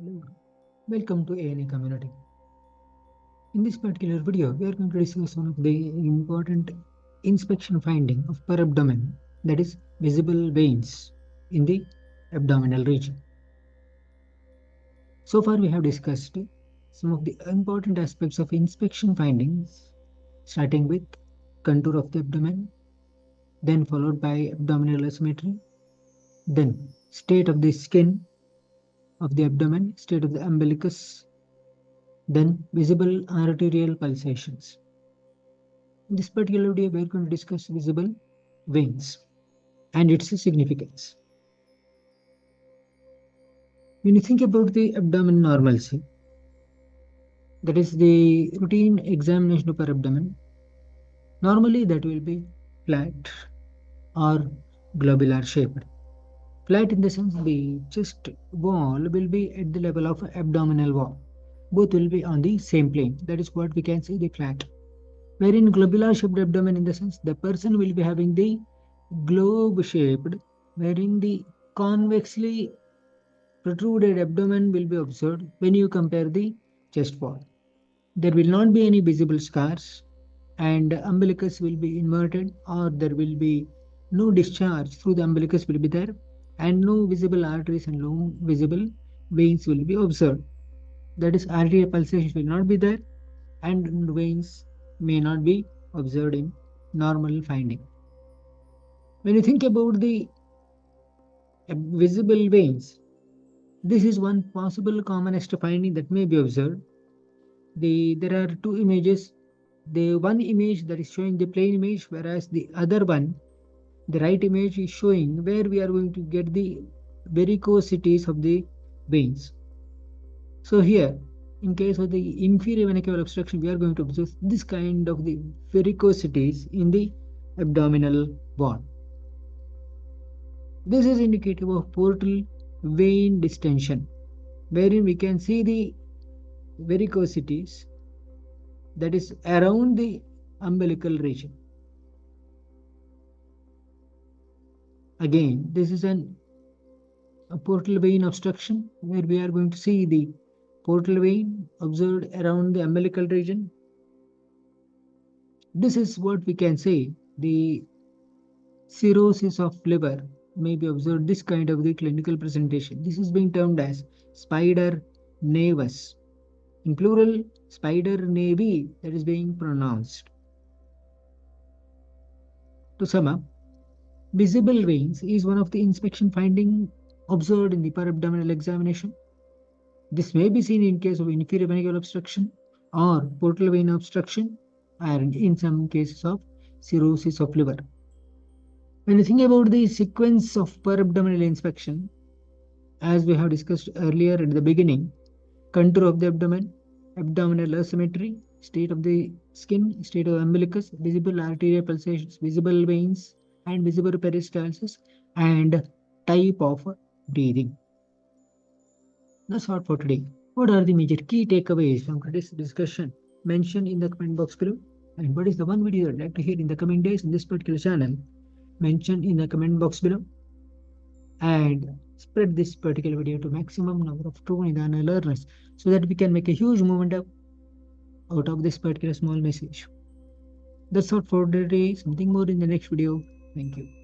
Hello, welcome to ANA community. In this particular video, we are going to discuss one of the important inspection finding of per abdomen, that is visible veins in the abdominal region. So far, we have discussed some of the important aspects of inspection findings, starting with contour of the abdomen, then followed by abdominal asymmetry, then state of the skin of the abdomen, state of the umbilicus, then visible arterial pulsations. In this particular video, we are going to discuss visible veins and its significance. When you think about the abdomen normalcy, that is the routine examination of our abdomen, normally that will be flat or globular shaped. Flat in the sense the chest wall will be at the level of abdominal wall. Both will be on the same plane. That is what we can say the flat. Wherein globular shaped abdomen in the sense the person will be having the globe shaped, wherein the convexly protruded abdomen will be observed when you compare the chest wall. There will not be any visible scars, and umbilicus will be inverted, or there will be no discharge through the umbilicus will be there, and no visible arteries and no visible veins will be observed. That is, arterial pulsation will not be there, and veins may not be observed in normal finding. When you think about the visible veins, this is one possible commonest finding that may be observed. There are two images. The one image that is showing the plain image, whereas the other one, the right image, is showing where we are going to get the varicosities of the veins. So here, in case of the inferior vena caval obstruction, we are going to observe this kind of the varicosities in the abdominal wall. This is indicative of portal vein distension, wherein we can see the varicosities that is around the umbilical region. Again, this is a portal vein obstruction where we are going to see the portal vein observed around the umbilical region. This is what we can say the cirrhosis of liver may be observed, this kind of the clinical presentation. This is being termed as spider nevus. In plural, spider nevi, that is being pronounced. To sum up, visible veins is one of the inspection finding observed in the per-abdominal examination. This may be seen in case of inferior vena cava obstruction or portal vein obstruction, and in some cases of cirrhosis of liver. When you think about the sequence of per-abdominal inspection, as we have discussed earlier at the beginning, contour of the abdomen, abdominal asymmetry, state of the skin, state of umbilicus, visible arterial pulsations, visible veins, and visible peristalsis, and type of breathing. That's all for today. What are the major key takeaways from today's discussion? Mention in the comment box below. And what is the one video you'd like to hear in the coming days in this particular channel? Mention in the comment box below. And spread this particular video to maximum number of true Nidana learners so that we can make a huge movement out of this particular small message. That's all for today. Something more in the next video. Thank you.